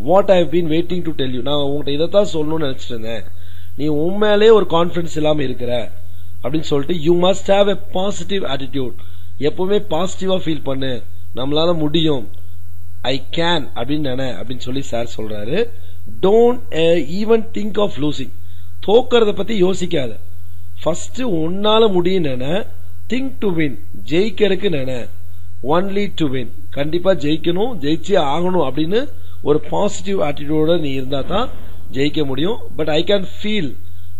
what I have been waiting to tell you. நான் உங்கள்கிட்ட இதைத்தான் சொல்லணும்னு நினைச்சிட்டு இருந்தேன், நீ உண்மையிலே ஒரு கான்பிடன்ஸ் இல்லாம இருக்கிற அப்படின்னு சொல்லிட்டு, you must have a positive attitude, எப்பவுமே பாசிட்டிவா ஃபீல் பண்ணு, நம்மளால முடியும், ஐ கேன் அப்படின்னு நினை அப்படின்னு சொல்லி சார் சொல்றாரு. Don't even think of losing, தோக்கறத பத்தி யோசிக்காத, ஃபர்ஸ்ட் உன்னால முடியும் நினை, திங்க் டு வின், ஜெயிக்கிறதுக்கு நினை, ஒன்லி டு வின், கண்டிப்பா ஜெயிக்கணும், ஜெயிச்சே ஆகணும் அப்படின்னு ஒரு பாசிட்டிவ் ஆட்டிடியூடோட நீ இருந்தா தான் ஜெயிக்க முடியும். பட் ஐ கேன் ஃபீல்,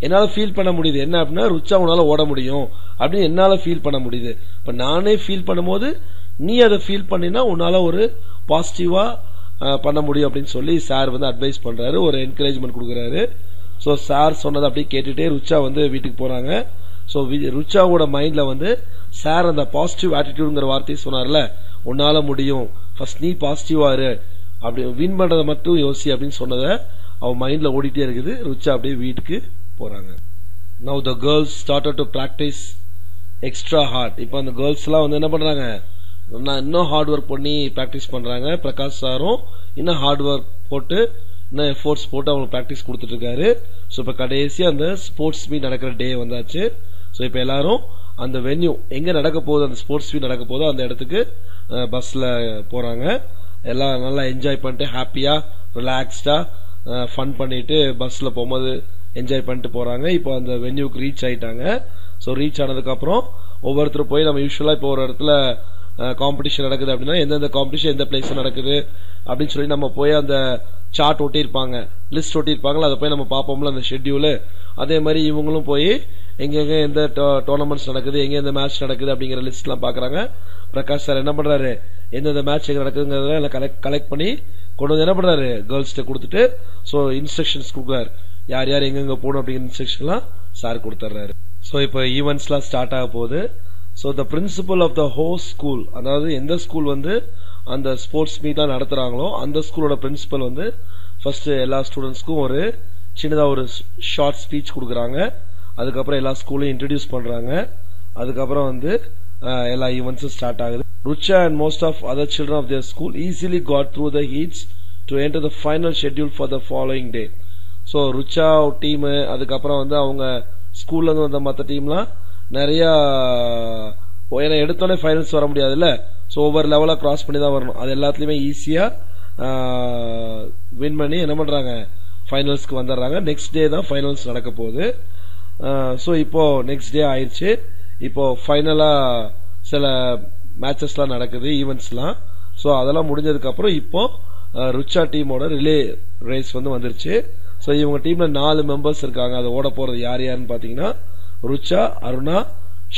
என்னால ஃபீல் பண்ண முடியுது, என்ன அப்படின்னா ருச்சா உன்னால ஓட முடியும் அப்படின்னு என்னால ஃபீல் பண்ண முடியுது. இப்ப நானே ஃபீல் பண்ணும்போது நீ அதை ஃபீல் பண்ணினா உன்னால ஒரு பாசிட்டிவா பண்ண முடியும் அப்படின்னு சொல்லி சார் வந்து அட்வைஸ் பண்றாரு, ஒரு என்கரேஜ்மெண்ட் கொடுக்கறாரு. சோ சார் சொன்னதை அப்படியே கேட்டுட்டே ருச்சா வந்து வீட்டுக்கு போறாங்க. சோ ருச்சாவோட மைண்ட்ல வந்து சார் அந்த பாசிட்டிவ் ஆட்டிடியூட்ங்கிற வார்த்தையை சொன்னார்ல, உன்னால முடியும், ஃபர்ஸ்ட் நீ பாசிட்டிவா இரு, அப்படி வின் பண்றதை மட்டும் யோசி அப்படின்னு சொன்னதை அவன் மைண்ட்ல ஓடிட்டே இருக்குது. ருச்சா அப்படியே வீட்டுக்கு போறாங்க. Now the girls started to practice extra hard. இப்போ அந்த கேர்ள்ஸ் எல்லாம் வந்து என்ன பண்றாங்க, இன்னும் ஹார்ட் ஒர்க் பண்ணி பிராக்டிஸ் பண்றாங்க. பிரகாஷ் சாரும் இன்னும் ஹார்ட் ஒர்க் போட்டு இன்னும் எஃபோர்ட்ஸ் போட்டு அவங்களுக்கு பிராக்டிஸ் கொடுத்துட்டு இருக்காரு. ஸோ இப்போ கடைசியா அந்த ஸ்போர்ட்ஸ் மீட் நடக்கிற டே வந்தாச்சு. ஸோ இப்போ எல்லாரும் அந்த வென்யூ எங்க நடக்க போகுது, அந்த ஸ்போர்ட்ஸ் மீட் நடக்க போதோ அந்த இடத்துக்கு பஸ்ல போறாங்க. எல்லாம் நல்லா என்ஜாய் பண்ணிட்டு ஹாப்பியா ரிலாக்ஸ்டா ஃபன் பண்ணிட்டு பஸ்ல போகும்போது என்ஜாய் பண்ணிட்டு போறாங்க. இப்போ அந்த வென்யூக்கு ரீச் ஆயிட்டாங்க. ஸோ ரீச் ஆனதுக்கு அப்புறம் ஒவ்வொருத்தரும் போய் நம்ம யூஸ்வலா இப்போ ஒரு இடத்துல காம்படிஷன் நடக்குது அப்படின்னா எந்தெந்த காம்படிஷன் எந்த பிளேஸ் நடக்குது அப்படின்னு சொல்லி நம்ம போய் அந்த சார்ட் ஒட்டியிருப்பாங்க, லிஸ்ட் ஒட்டியிருப்பாங்களா, அதை போய் நம்ம பார்ப்போம்ல அந்த ஷெட்யூலு. அதே மாதிரி இவங்களும் போய் எங்கெங்க எந்த டோர்னமெண்ட்ஸ் நடக்குது, எங்க எந்த மேட்ச் நடக்குது அப்படிங்கிற லிஸ்ட் எல்லாம் பாக்குறாங்க. பிரகாஷ் சார் என்ன பண்றாரு, எந்தெந்த மேட்ச் எங்க நடக்குதுங்கிறத கலெக்ட் பண்ணி கொண்டு வந்து என்ன பண்றாரு கேர்ள்ஸ்ட கொடுத்துட்டு ஸோ இன்ஸ்ட்ரக்ஷன்ஸ் கொடுக்குறாரு, யார் யார் எங்கெங்க போகணும் அப்படிங்கிற இன்ஸ்ட்ரக்ஷன் எல்லாம் சார் கொடுத்துறாரு. ஸோ இப்போ ஈவெண்ட்ஸ் எல்லாம் ஸ்டார்ட் ஆக போகுது. So the principal of the host school, அதாவது எந்த ஸ்கூல் வந்து அந்த ஸ்போர்ட்ஸ் மீட் நடத்துறாங்களோ அந்த ஸ்கூலோட பிரின்சிபல் வந்து ஃபர்ஸ்ட் எல்லா ஸ்டூடெண்ட்ஸ்க்கும் ஒரு சின்னதா ஒரு ஷார்ட் ஸ்பீச் கொடுக்குறாங்க. அதுக்கப்புறம் எல்லா ஸ்கூலையும் இன்ட்ரடியூஸ் பண்றாங்க. அதுக்கப்புறம் வந்து எல்லா ஈவெண்ட்ஸும் ஸ்டார்ட் ஆகுது. Rucha and most of other children of their school easily got through the heats to enter the final schedule for the following day. So Rucha team, அதுக்கப்புறம் வந்து அவங்க ஸ்கூல்ல இருந்து வந்த மற்ற டீம்லாம் நிறைய எடுத்தோடனே ஃபைனல்ஸ் வர முடியாதுல்ல. ஸோ ஒவ்வொரு லெவலா கிராஸ் பண்ணி தான் வரணும். அது எல்லாத்துலயுமே ஈஸியா வின் பண்ணி என்ன பண்றாங்க, ஃபைனல்ஸ்க்கு வந்துடுறாங்க. நெக்ஸ்ட் டே தான் ஃபைனல்ஸ் நடக்க போகுது. ஸோ இப்போ நெக்ஸ்ட் டே ஆயிடுச்சு. இப்போ ஃபைனலா சில மேட்சஸ்லாம் நடக்குது, ஈவெண்ட்ஸ்லாம். ஸோ அதெல்லாம் முடிஞ்சதுக்கு அப்புறம் இப்போ ருச்சா டீமோட ரிலே ரேஸ் வந்து வந்துருச்சு. ஸோ இவங்க டீம்ல 4 மெம்பர்ஸ் இருக்காங்க. அதை ஓட போறது யார் யாருன்னு பாத்தீங்கன்னா ருச்சா, அருணா,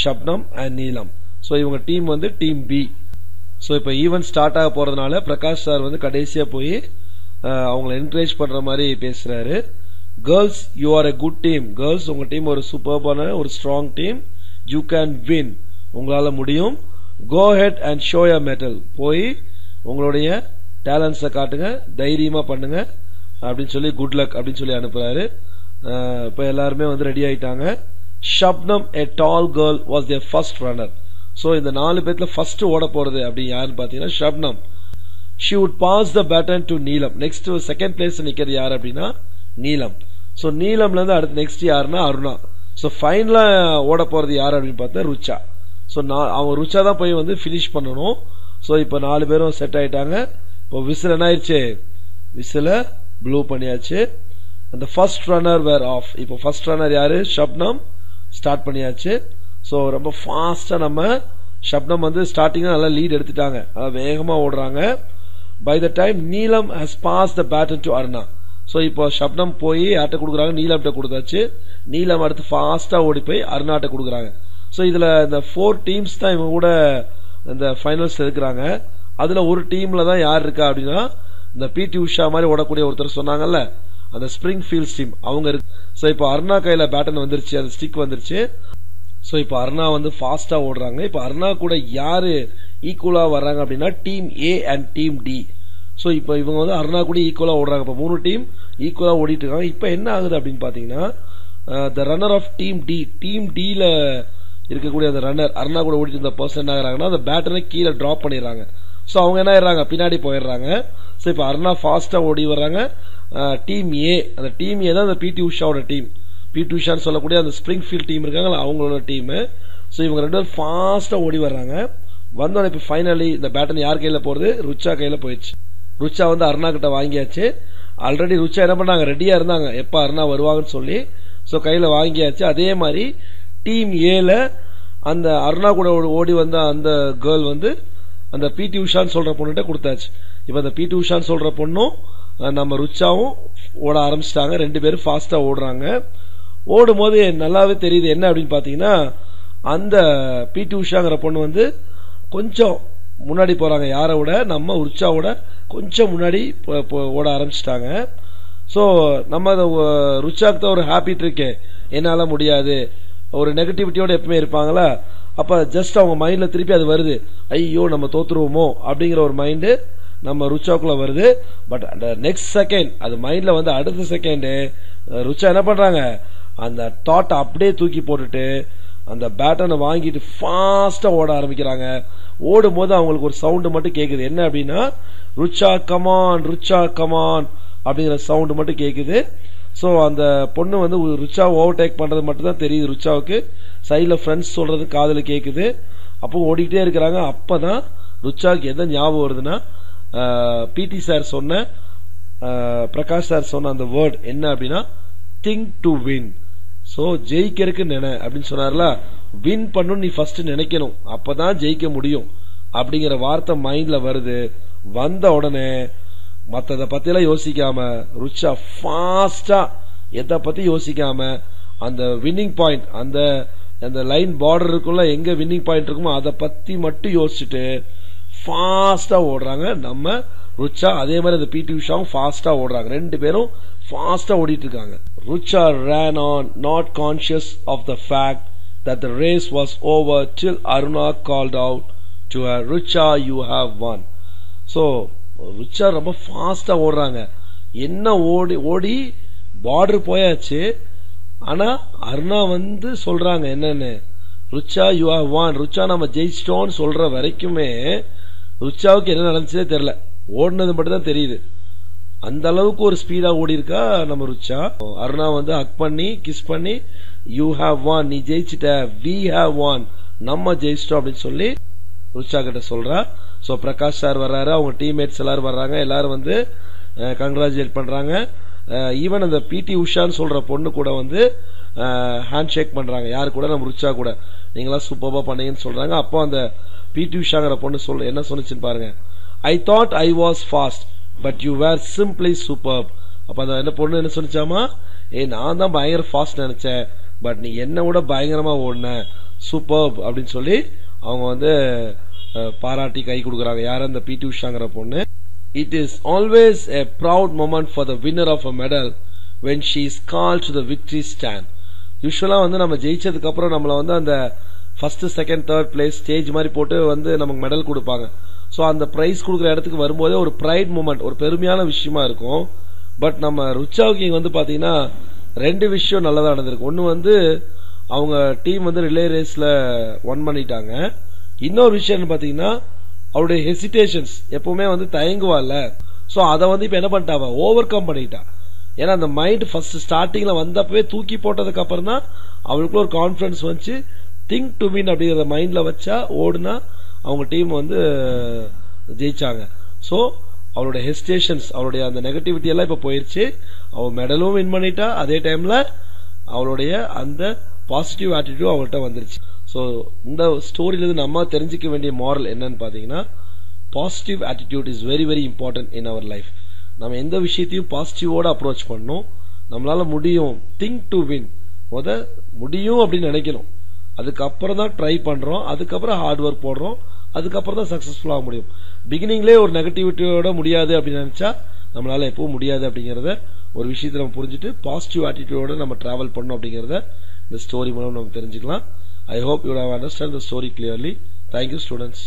ஷப்னம் அண்ட் நீலம். ஸோ இவங்க டீம் வந்து டீம் பி. ஸோ இப்போ ஈவெண்ட் ஸ்டார்ட் ஆக போறதுனால பிரகாஷ் சார் வந்து கடைசியா போய் அவங்களை என்கரேஜ் பண்ற மாதிரி பேசுறாரு. Girls, you are a good team. Girls, உங்க டீம் ஒரு சூப்பர்பான ஒரு strong team. You can win, உங்களால முடியும். Go ahead and show your mettle, போய் உங்களுடைய டேலண்ட்ஸை காட்டுங்க, தைரியமா பண்ணுங்க அப்படின்னு சொல்லி குட் லக் அப்படின்னு சொல்லி அனுப்புறாரு. இப்ப எல்லாருமே வந்து ரெடி ஆயிட்டாங்க. Shabnam, a tall girl, was their first runner. So இந்த 4 பேர்ல ஃபர்ஸ்ட் ஓட போறது அப்படி யாருன்னு பாத்தீங்கன்னா Shabnam. she would pass the baton to நீலம். நெக்ஸ்ட் செகண்ட் பிளேஸ் நிக்கிறது யார் அப்படின்னா நீலம். சோ நீலம்ல இருந்து அடுத்து நெக்ஸ்ட் யாருன்னா அருணா. சோ ஃபைனலா ஓட போறது யார் அப்படின்னு பார்த்தா ருச்சா. சோ அவங்க ருச்சா தான் போய் வந்து பினிஷ் பண்ணணும். சோ இப்ப 4 பேரும் செட் ஆயிட்டாங்க. இப்போ விசில் என்ன ஆயிடுச்சு, விசில ப்ளூ பண்ணியாச்சு. அந்த ஃபர்ஸ்ட் ரன்னர் வேர் ஆஃப். இப்போ ஃபர்ஸ்ட் ரன்னர் யாரு, ஷப்னம். ஸ்டார்ட் பண்ணியாச்சு. சோ ரொம்ப ஃபாஸ்டா நம்ம ஷப்னம் வந்து ஸ்டார்டிங் நல்லா லீட் எடுத்துட்டாங்க, வேகமா ஓடுறாங்க. By the time Neelam has pass the baton to Aruna. So இப்போ ஷப்னம் போய் யார்ட்ட கொடுக்குறாங்க, நீலம்கிட்ட கொடுத்தாச்சு. நீலம் அடுத்து ஃபாஸ்டா ஓடி போய் அருணாட்ட கொடுக்குறாங்க. சோ இதுல இந்த 4 டீம்ஸ் தான் இவங்க கூட இந்த ஃபைனல்ஸ் இருக்கிறாங்க. அதுல ஒரு டீம்ல தான் யார் இருக்கா அப்படின்னா இந்த பிடி உஷா மாதிரி ஓடக்கூடிய ஒருத்தர் சொன்னாங்கல்ல, அந்த ஸ்பிரிங் ஃபீல்ட்ஸ் டீம் அவங்க இருக்கு. சோ இப்போ அருணா கையில பேட்டன் வந்துருச்சு, அந்த ஸ்டிக் வந்துருச்சு. சோ இப்போ அருணா வந்து ஃபாஸ்டா ஓடுறாங்க. இப்போ அருணா கூட யாரு ஈக்குவலா வர்றாங்க அப்படின்னா team A and team D. So இப்போ இவங்க வந்து அருணா கூட ஈக்குவலா ஓடுறாங்க. இப்போ 3 டீம் ஈக்குவலா ஓடிட்டு இருக்காங்க. இப்போ என்ன ஆகுது அப்படின்னு பாத்தீங்கன்னா the runner up team D, team டில இருக்கக்கூடிய அந்த ரன்னர் அருணா கூட ஓடிட்டு இருந்த பர்சன் என்ன ஆகுறாங்கன்னா அந்த பேட்டரை கீழே டிராப் பண்ணிடுறாங்க. சோ அவங்க என்ன ஆயிடுறாங்க, பின்னாடி போயிடுறாங்க. சோ இப்போ அருணா ஃபாஸ்டா ஓடி வர்றாங்க. டீம் ஏ, அந்த டீம் ஏ தான் அந்த பிடி உஷாவோட டீம். பிடி உஷான்னு சொல்லக்கூடிய அந்த ஸ்பிரிங் ஃபீல்ட் டீம் இருக்காங்க, அவங்களோட டீம். சோ இவங்க 2 பேரும் ஃபாஸ்டா ஓடி வர்றாங்க. வந்தோட இப்ப ஃபைனலி இந்த பேட்டன் யார் கையில போறது, ருச்சா கையில போயிடுச்சு. ருச்சா வந்து அருணா கிட்ட வாங்கியாச்சு. ஆல்ரெடி ருச்சா என்ன பண்ணாங்க, ரெடியா இருந்தாங்க எப்ப அருணா வருவாங்கன்னு சொல்லி. சோ கையில வாங்கியாச்சு. அதே மாதிரி டீம் ஏல அந்த அருணா கூட ஓடி வந்த அந்த கேர்ள் வந்து அந்த பிடி உஷான்னு சொல்ற பொண்ணுகிட்ட கொடுத்தாச்சு. இப்ப அந்த பிடி உஷான்னு சொல்ற பொண்ணும் நம்ம ருச்சாவும் ஓட ஆரம்பிச்சிட்டாங்க. 2 பேரும் ஃபாஸ்டா ஓடுறாங்க. ஓடும் போது நல்லாவே தெரியுது என்ன அப்படின்னு பாத்தீங்கன்னா அந்த பிடி உஷாங்கிற பொண்ணு வந்து கொஞ்சம் முன்னாடி போறாங்க. யாரை விட, நம்ம ருச்சாவோட கொஞ்சம் முன்னாடி ஓட ஆரம்பிச்சிட்டாங்க. சோ நம்ம ருச்சாக்கு தான் ஒரு ஹாப்பிட் இருக்கு, என்னால முடியாது, ஒரு நெகட்டிவிட்டியோட எப்பவுமே இருப்பாங்களா. அப்ப ஜஸ்ட் அவங்க மைண்ட்ல திருப்பி அது வருது, ஐயோ நம்ம தோத்துருவோமோ அப்படிங்கிற ஒரு மைண்ட் நம்ம ருச்சாக்குள்ள வருது. பட் அந்த நெக்ஸ்ட் செகண்ட் அது மைண்ட்ல வந்து அடுத்த செகண்ட் ருச்சா என்ன பண்றாங்க, அந்த தாட் அப்படியே தூக்கி போட்டுட்டு அந்த பேட்டனை வாங்கிட்டு ஃபாஸ்டா ஓட ஆரம்பிக்கிறாங்க. ஓடும் போது அவங்களுக்கு ஒரு சவுண்ட் மட்டும் கேக்குது. என்ன அப்படின்னா, ருச்சா கமான், ருச்சா கமான் அப்படிங்கிற சவுண்ட் மட்டும் கேக்குது. சோ அந்த பொண்ணு வந்து ருச்சா ஓவர்டேக் பண்றது மட்டும் தான் தெரியுது ருச்சாவுக்கு. சைட்ல ஃப்ரெண்ட்ஸ் சொல்றது காதுல கேக்குது. அப்போ ஓடிக்கிட்டே இருக்கிறாங்க. அப்பதான் ருச்சாவுக்கு எதை ஞாபகம் வருதுன்னா, பிடி சார் சொன்ன, பிரகாஷ் சார் சொன்ன அந்த வேர்ட் என்ன அப்படின்னா, திங்க் டு வின். சோ ஜெயிக்கிறதுக்கு நினை அப்படின்னு சொன்னார்ல. வின் பண்ணணும் நீ ஃபர்ஸ்ட் நினைக்கணும், அப்பதான் ஜெயிக்க முடியும் அப்படிங்கிற வார்த்தை மைண்ட்ல வருது. வந்த உடனே மத்தத பத்தி எல்லாம் யோசிக்காம ருச்சா ஃபாஸ்டா எதை பத்தி யோசிக்காம அந்த வின்னிங் பாயிண்ட், அந்த லைன் பார்டர் இருக்குள்ள எங்க வின்னிங் பாயிண்ட் இருக்குமோ அதை பத்தி மட்டும் யோசிச்சுட்டு ஃபாஸ்டா ஓடுறாங்க நம்ம ருச்சா. அதே மாதிரி அந்த பிடி உஷாவும் ஃபாஸ்டா ஓடுறாங்க. ரெண்டு பேரும் ஃபாஸ்டா ஓடிட்டு இருக்காங்க. Rucha ran on, not conscious of the fact that the race was over till Aruna called out to her, Rucha, you have won. So Rucha ரொம்ப ஃபாஸ்டா ஓடுறாங்க. என்ன ஓடி பார்டர் போயாச்சு. ஆனா அருணா வந்து சொல்றாங்க என்னன்னு, ருச்சா யூ ஹேவ் வான், ருச்சா நம்ம ஜெயிச்சிட்டோம்னு சொல்ற வரைக்குமே ருச்சாவுக்கு என்ன நடந்துச்சே தெரியல. ஓடினது மட்டும் தான் தெரியுது. அந்த அளவுக்கு ஒரு ஸ்பீடா ஓடி இருக்கா நம்ம ருச்சா. அருணா வந்து ஹக் பண்ணி கிஸ் பண்ணி, யூ ஹேவ் வான், நீ ஜெயிச்சிட்ட, வி ஹேவ் வான், நம்ம ஜெயிச்சிட்டோம் அப்படின்னு சொல்லி ருச்சா கிட்ட சொல்றா. சோ பிரகாஷ் சார் வர்றாரு, அவங்க டீம்மேட்ஸ் எல்லாரும் வர்றாங்க. எல்லாரும் வந்து கங்க்ராச்சுலேட் பண்றாங்க. ஈவன் அந்த பிடி உஷான்னு சொல்ற பொண்ணு கூட வந்து ஹேண்ட் ஷேக் பண்றாங்க. யாரு கூட, நம்ம ருச்சா கூட. நீங்களா சூப்பர்பா பண்ணீங்கன்னு சொல்றாங்க. அப்போ அந்த பிடி உஷாங்கிற பொண்ணு என்ன சொன்னுச்சுன்னு பாருங்க. I thought I was fast but you were simply superb. அப்ப அந்த என்ன பொண்ணு என்ன சொன்னிச்சாமா, நான் தான் பயங்கர ஃபாஸ்ட் நினைச்சேன், பட் நீ என்ன விட பயங்கரமா ஓடுன, சூப்பர்ப் அப்படின்னு சொல்லி அவங்க வந்து பாராட்டி கை கொடுக்கறாங்க. யாரு, அந்த பிடி உஷாங்கிற பொண்ணு. It is always a proud moment for the winner of a medal when she is called to the victory stand. யூசுவலா வந்து நம்ம ஜெயிச்சதுக்கு அப்புறம் நம்மள வந்து அந்த first second third place stage மாதிரி போட்டு வந்து நமக்கு மெடல் கொடுப்பாங்க. சோ அந்த பிரைஸ் கொடுக்குற இடத்துக்கு வரும்போதே ஒரு பிரைட் மூமெண்ட், ஒரு பெருமையான விஷயமா இருக்கும். பட் நம்ம ருச்சாவுக்கு இங்க வந்து பாத்தீங்கன்னா ரெண்டு விஷயம் நல்லதா நடந்திருக்கு. ஒன்னு வந்து அவங்க டீம் வந்து ரிலே ரேஸ்ல ஒன் பண்ணிட்டாங்க. இன்னொரு விஷயம் பாத்தீங்கன்னா அவருடைய ஹெசிடேஷன்ஸ், எப்பவுமே வந்து தயங்குவாள்ல, சோ அதை வந்து இப்ப என்ன பண்ணிட்டாவ, ஓவர் கம் பண்ணிட்டா. ஏன்னா அந்த மைண்ட் ஃபர்ஸ்ட் ஸ்டார்டிங்ல வந்தப்பவே தூக்கி போட்டதுக்கு அப்புறம் தான் அவளுக்குள்ள ஒரு கான்பிடன்ஸ் வந்துச்சு. திங்க் டு வின் அப்படிங்கறத மைண்ட்ல வச்சா ஓடுனா அவங்க டீம் வந்து ஜெயிச்சாங்க. சோ அவளுடைய ஹெசிடேஷன்ஸ், அவளுடைய அந்த நெகட்டிவிட்டி எல்லாம் இப்ப போயிருச்சு. அவ மெடலும் வின் பண்ணிட்டா, அதே டைம்ல அவளுடைய அந்த பாசிட்டிவ் ஆட்டிடியூட் அவள்கிட்ட வந்துருச்சு. சோ இந்த ஸ்டோரியில இருந்து நம்ம தெரிஞ்சுக்க வேண்டிய மாரல் என்னன்னு பாத்தீங்கன்னா, positive attitude is very very important in our life. நம்ம எந்த விஷயத்தையும் பாசிட்டிவோட அப்ரோச் பண்ணணும். நம்மளால முடியும், திங்க் டு வின், முடியும் அப்படின்னு நினைக்கணும். அதுக்கப்புறம் தான் ட்ரை பண்றோம், அதுக்கப்புறம் ஹார்ட் ஒர்க் போடுறோம், அதுக்கப்புறம் தான் சக்சஸ்ஃபுல் ஆக முடியும். பிகினிங்லேயே ஒரு நெகட்டிவிட்டியோட முடியாது அப்படின்னு நினைச்சா நம்மளால எப்பவும் முடியாது அப்படிங்கறத ஒரு விஷயத்தை நம்ம புரிஞ்சுட்டு பாசிட்டிவ் ஆட்டிடியூடோட நம்ம டிராவல் பண்ணணும் அப்படிங்கறத இந்த ஸ்டோரி மூலம் நம்ம தெரிஞ்சுக்கலாம். I hope you have understood the story clearly. Thank you, students.